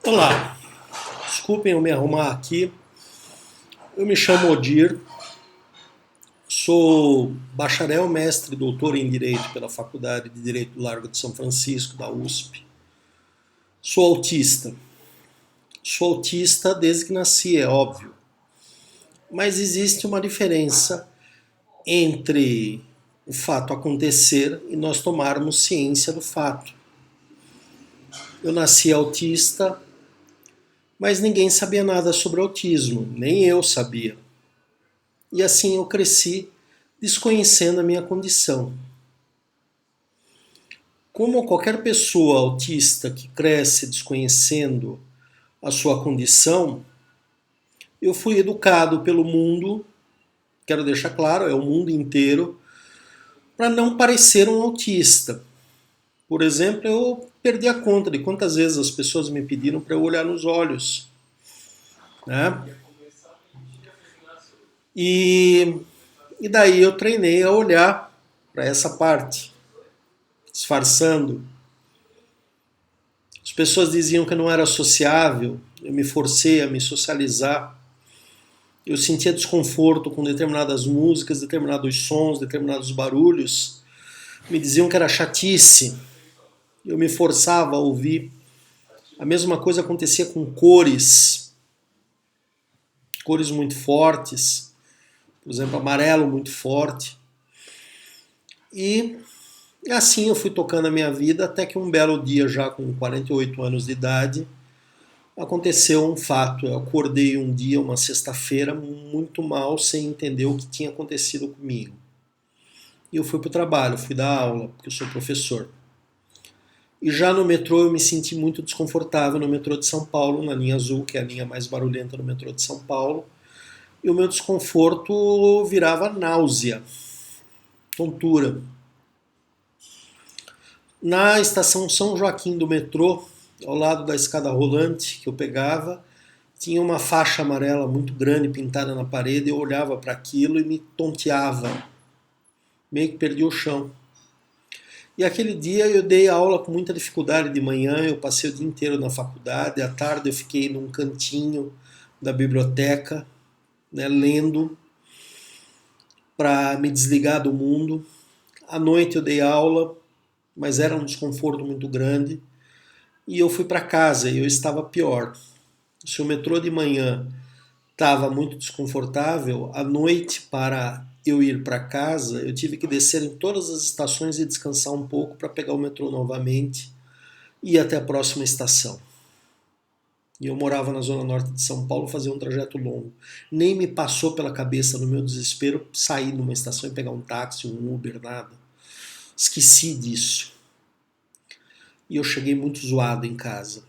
Olá, desculpem eu me arrumar aqui. Eu me chamo Odir, sou bacharel, mestre e doutor em Direito pela Faculdade de Direito do Largo de São Francisco, da USP. Sou autista. Sou autista desde que nasci, é óbvio. Mas existe uma diferença entre o fato acontecer e nós tomarmos ciência do fato. Eu nasci autista, mas ninguém sabia nada sobre autismo, nem eu sabia. E assim eu cresci desconhecendo a minha condição. Como qualquer pessoa autista que cresce desconhecendo a sua condição, eu fui educado pelo mundo, quero deixar claro, é o mundo inteiro, para não parecer um autista. Por exemplo, eu perdi a conta de quantas vezes as pessoas me pediram para eu olhar nos olhos, né? E daí eu treinei a olhar para essa parte, disfarçando. As pessoas diziam que eu não era sociável, eu me forcei a me socializar. Eu sentia desconforto com determinadas músicas, determinados sons, determinados barulhos. Me diziam que era chatice. Eu me forçava a ouvir. A mesma coisa acontecia com cores. Cores muito fortes. Por exemplo, amarelo muito forte. E assim eu fui tocando a minha vida até que um belo dia, já com 48 anos de idade, aconteceu um fato. Eu acordei um dia, uma sexta-feira, muito mal, sem entender o que tinha acontecido comigo. E eu fui para o trabalho, fui dar aula, porque eu sou professor. E já no metrô eu me senti muito desconfortável no metrô de São Paulo, na linha azul, que é a linha mais barulhenta no metrô de São Paulo. E o meu desconforto virava náusea, tontura. Na estação São Joaquim do metrô, ao lado da escada rolante que eu pegava, tinha uma faixa amarela muito grande pintada na parede. Eu olhava para aquilo e me tonteava, meio que perdi o chão. E aquele dia eu dei aula com muita dificuldade de manhã, eu passei o dia inteiro na faculdade, à tarde eu fiquei num cantinho da biblioteca, né, lendo, para me desligar do mundo. À noite eu dei aula, mas era um desconforto muito grande. E eu fui para casa e eu estava pior. Se o metrô de manhã estava muito desconfortável, à noite, para eu ir para casa, eu tive que descer em todas as estações e descansar um pouco para pegar o metrô novamente e ir até a próxima estação. E eu morava na zona norte de São Paulo, fazia um trajeto longo. Nem me passou pela cabeça, no meu desespero, sair numa estação e pegar um táxi, um Uber, nada. Esqueci disso. E eu cheguei muito zoado em casa.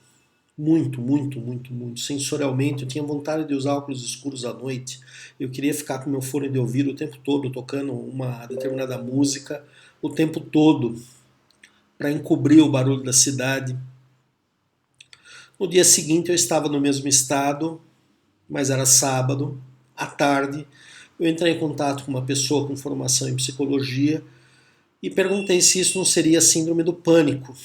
Muito, muito, muito, muito. Sensorialmente, eu tinha vontade de usar óculos escuros à noite. Eu queria ficar com meu fone de ouvido o tempo todo, tocando uma determinada música, o tempo todo, para encobrir o barulho da cidade. No dia seguinte, eu estava no mesmo estado, mas era sábado, à tarde. Eu entrei em contato com uma pessoa com formação em psicologia e perguntei se isso não seria síndrome do pânico.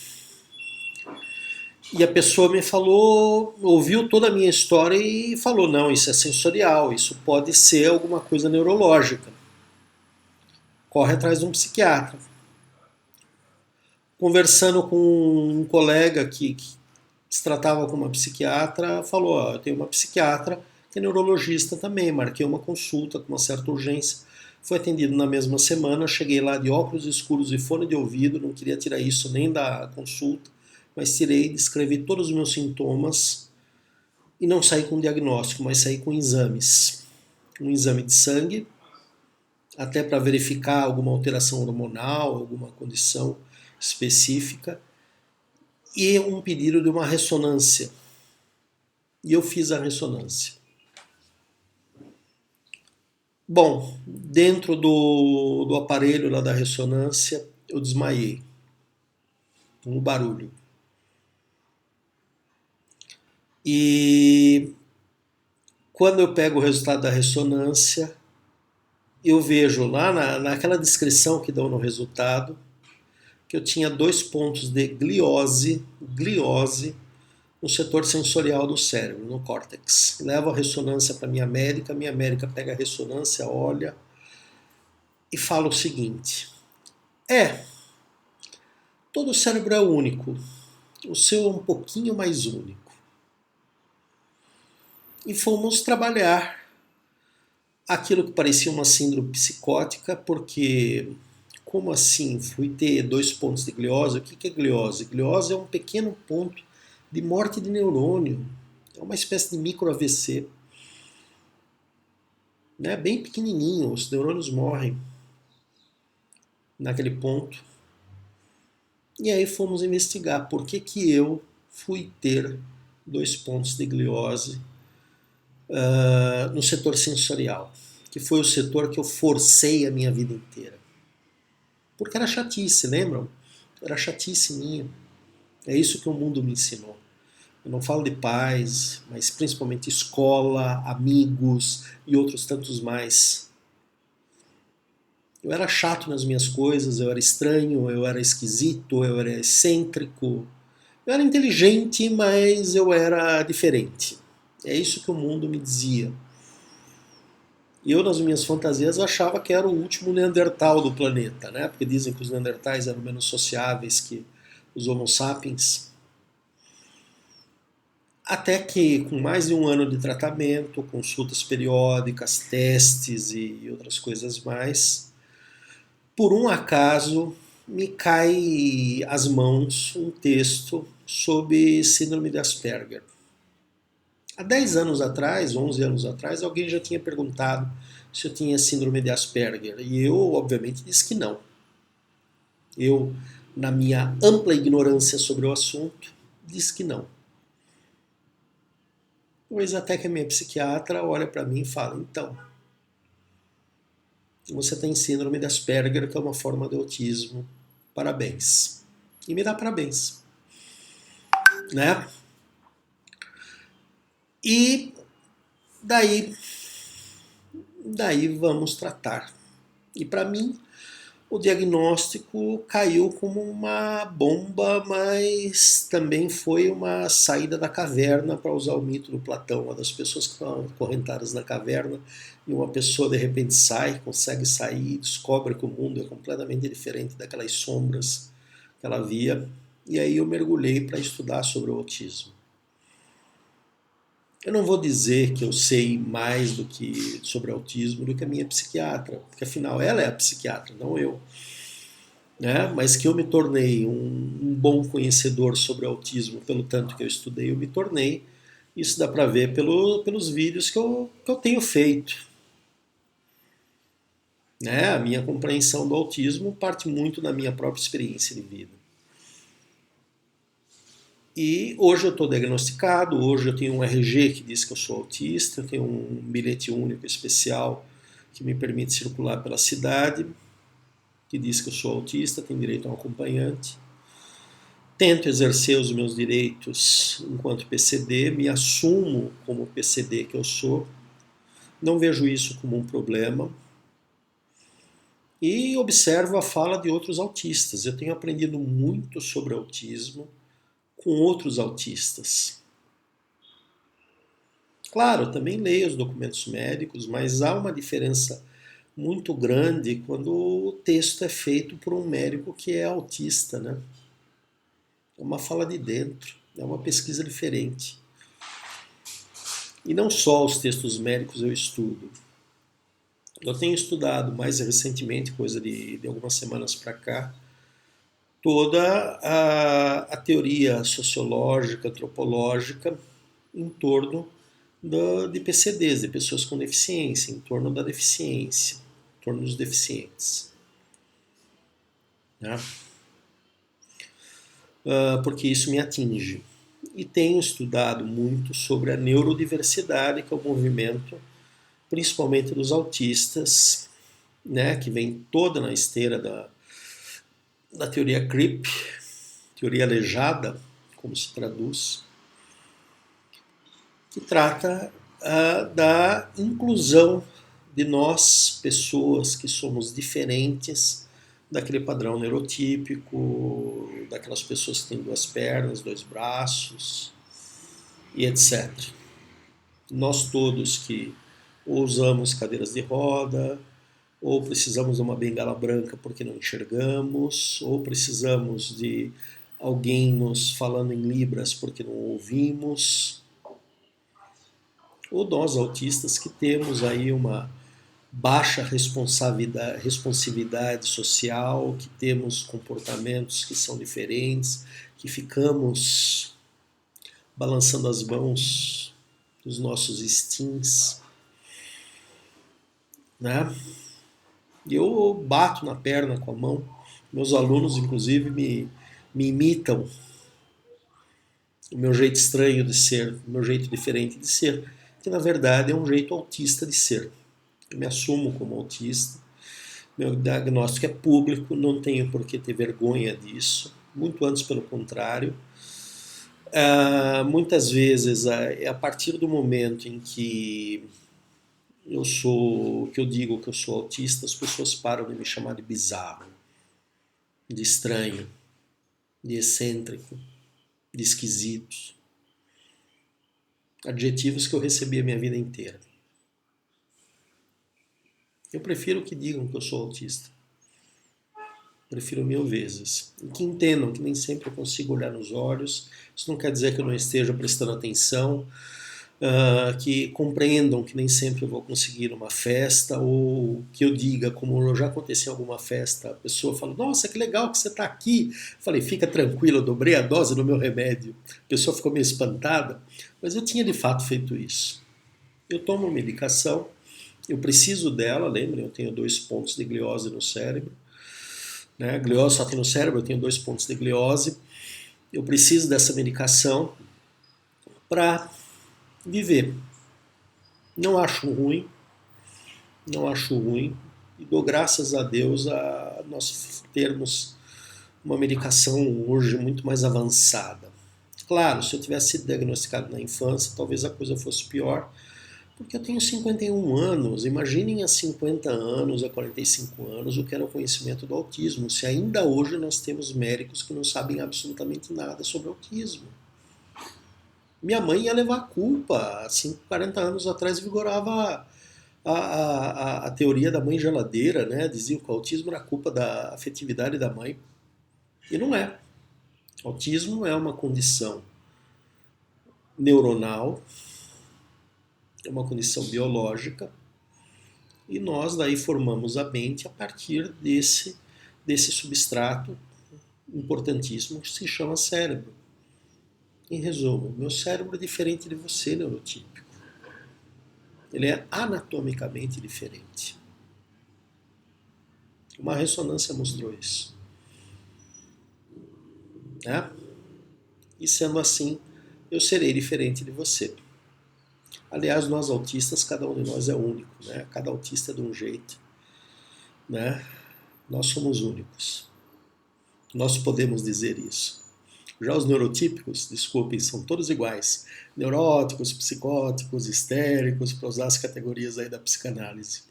E a pessoa me falou, ouviu toda a minha história e falou: não, isso é sensorial, isso pode ser alguma coisa neurológica. Corre atrás de um psiquiatra. Conversando com um colega que se tratava com uma psiquiatra, falou: eu tenho uma psiquiatra que é neurologista também, marquei uma consulta com uma certa urgência. Fui atendido na mesma semana, cheguei lá de óculos escuros e fone de ouvido, não queria tirar isso nem da consulta, mas tirei, descrevi todos os meus sintomas e não saí com diagnóstico, mas saí com exames. Um exame de sangue, até para verificar alguma alteração hormonal, alguma condição específica, e um pedido de uma ressonância. E eu fiz a ressonância. Bom, dentro do aparelho lá da ressonância, eu desmaiei com o barulho. E quando eu pego o resultado da ressonância, eu vejo lá naquela descrição que dão no resultado que eu tinha 2 pontos de gliose no setor sensorial do cérebro, no córtex. Levo a ressonância para minha médica pega a ressonância, olha e fala o seguinte: todo cérebro é único, o seu é um pouquinho mais único. E fomos trabalhar aquilo que parecia uma síndrome psicótica, porque, como assim? Fui ter 2 pontos de gliose. O que é gliose? Gliose é um pequeno ponto de morte de neurônio. É uma espécie de micro AVC. Né? Bem pequenininho, os neurônios morrem naquele ponto. E aí fomos investigar por que eu fui ter 2 pontos de gliose no setor sensorial, que foi o setor que eu forcei a minha vida inteira. Porque era chatice, lembram? Era chatice minha. É isso que o mundo me ensinou. Eu não falo de pais, mas principalmente escola, amigos e outros tantos mais. Eu era chato nas minhas coisas, eu era estranho, eu era esquisito, eu era excêntrico. Eu era inteligente, mas eu era diferente. É isso que o mundo me dizia. E eu, nas minhas fantasias, achava que era o último Neandertal do planeta, né? Porque dizem que os Neandertais eram menos sociáveis que os Homo sapiens. Até que, com mais de 1 ano de tratamento, consultas periódicas, testes e outras coisas mais, por um acaso me cai às mãos um texto sobre síndrome de Asperger. Há 10 anos atrás, 11 anos atrás, alguém já tinha perguntado se eu tinha síndrome de Asperger. E eu, obviamente, disse que não. Eu, na minha ampla ignorância sobre o assunto, disse que não. Pois até que a minha psiquiatra olha para mim e fala: então, você tem síndrome de Asperger, que é uma forma de autismo. Parabéns. E me dá parabéns. Né? E daí vamos tratar. E para mim, o diagnóstico caiu como uma bomba, mas também foi uma saída da caverna, para usar o mito do Platão, uma das pessoas que estão acorrentadas na caverna, e uma pessoa de repente sai, consegue sair, descobre que o mundo é completamente diferente daquelas sombras que ela via, e aí eu mergulhei para estudar sobre o autismo. Eu não vou dizer que eu sei mais do que sobre autismo do que a minha psiquiatra, porque afinal ela é a psiquiatra, não eu. Né? Mas que eu me tornei um bom conhecedor sobre autismo, pelo tanto que eu estudei, eu me tornei. Isso dá para ver pelos vídeos que eu tenho feito. Né? A minha compreensão do autismo parte muito da minha própria experiência de vida. E hoje eu estou diagnosticado, hoje eu tenho um RG que diz que eu sou autista, eu tenho um bilhete único especial que me permite circular pela cidade, que diz que eu sou autista, tenho direito a um acompanhante. Tento exercer os meus direitos enquanto PCD, me assumo como PCD que eu sou, não vejo isso como um problema. E observo a fala de outros autistas. Eu tenho aprendido muito sobre autismo com outros autistas. Claro, também leio os documentos médicos, mas há uma diferença muito grande quando o texto é feito por um médico que é autista, né? É uma fala de dentro, é uma pesquisa diferente. E não só os textos médicos eu estudo. Eu tenho estudado mais recentemente, coisa de algumas semanas para cá, toda a teoria sociológica, antropológica em torno de PCDs, de pessoas com deficiência, em torno da deficiência, em torno dos deficientes. Né? Porque isso me atinge. E tenho estudado muito sobre a neurodiversidade, que é o movimento, principalmente dos autistas, né, que vem toda na esteira da teoria CRIP, teoria aleijada, como se traduz, que trata da inclusão de nós, pessoas que somos diferentes daquele padrão neurotípico, daquelas pessoas que têm 2 pernas, 2 braços, e etc. Nós todos que ou usamos cadeiras de roda, ou precisamos de uma bengala branca porque não enxergamos, ou precisamos de alguém nos falando em libras porque não ouvimos, ou nós autistas que temos aí uma baixa responsividade social, que temos comportamentos que são diferentes, que ficamos balançando as mãos dos nossos instintos, né? E eu bato na perna com a mão. Meus alunos, inclusive, me imitam o meu jeito estranho de ser, o meu jeito diferente de ser, que na verdade é um jeito autista de ser. Eu me assumo como autista, meu diagnóstico é público, não tenho por que ter vergonha disso, muito antes pelo contrário. Muitas vezes é a partir do momento em que que eu digo que eu sou autista, as pessoas param de me chamar de bizarro, de estranho, de excêntrico, de esquisito. Adjetivos que eu recebi a minha vida inteira. Eu prefiro que digam que eu sou autista. Prefiro 1000 vezes. E que entendam que nem sempre eu consigo olhar nos olhos. Isso não quer dizer que eu não esteja prestando atenção. Que compreendam que nem sempre eu vou conseguir uma festa, ou que eu diga, como eu já aconteceu em alguma festa, a pessoa fala, nossa, que legal que você está aqui. Eu falei, fica tranquilo, eu dobrei a dose do meu remédio. A pessoa ficou meio espantada, mas eu tinha de fato feito isso. Eu tomo medicação, eu preciso dela, lembrem, eu tenho 2 pontos de gliose no cérebro. Né? A gliose só tem no cérebro, eu tenho 2 pontos de gliose. Eu preciso dessa medicação para viver. Não acho ruim, não acho ruim, e dou graças a Deus a nós termos uma medicação hoje muito mais avançada. Claro, se eu tivesse sido diagnosticado na infância, talvez a coisa fosse pior, porque eu tenho 51 anos, imaginem há 50 anos, há 45 anos, o que era o conhecimento do autismo, se ainda hoje nós temos médicos que não sabem absolutamente nada sobre autismo. Minha mãe ia levar a culpa, assim, 40 anos atrás vigorava a teoria da mãe geladeira, né? Dizia que o autismo era culpa da afetividade da mãe, e não é. Autismo é uma condição neuronal, é uma condição biológica, e nós daí formamos a mente a partir desse substrato importantíssimo que se chama cérebro. Em resumo, meu cérebro é diferente de você, neurotípico. Ele é anatomicamente diferente. Uma ressonância mostrou isso. Né? E sendo assim, eu serei diferente de você. Aliás, nós autistas, cada um de nós é único, né? Cada autista é de um jeito, né? Nós somos únicos. Nós podemos dizer isso. Já os neurotípicos, desculpem, são todos iguais. Neuróticos, psicóticos, histéricos, para usar as categorias aí da psicanálise.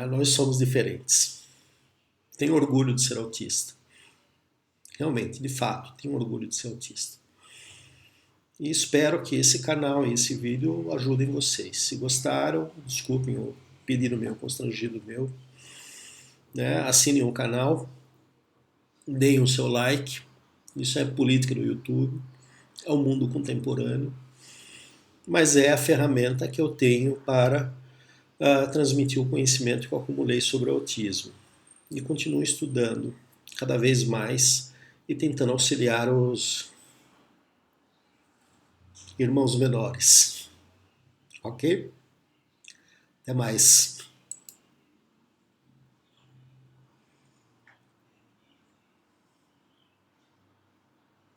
Nós somos diferentes. Tenho orgulho de ser autista. Realmente, de fato, tenho orgulho de ser autista. E espero que esse canal e esse vídeo ajudem vocês. Se gostaram, desculpem o pedido meu, constrangido meu, né? Assinem o canal, deem o seu like. Isso é política no YouTube, é o mundo contemporâneo, mas é a ferramenta que eu tenho para transmitir o conhecimento que eu acumulei sobre o autismo. E continuo estudando cada vez mais e tentando auxiliar os irmãos menores. Ok? Até mais.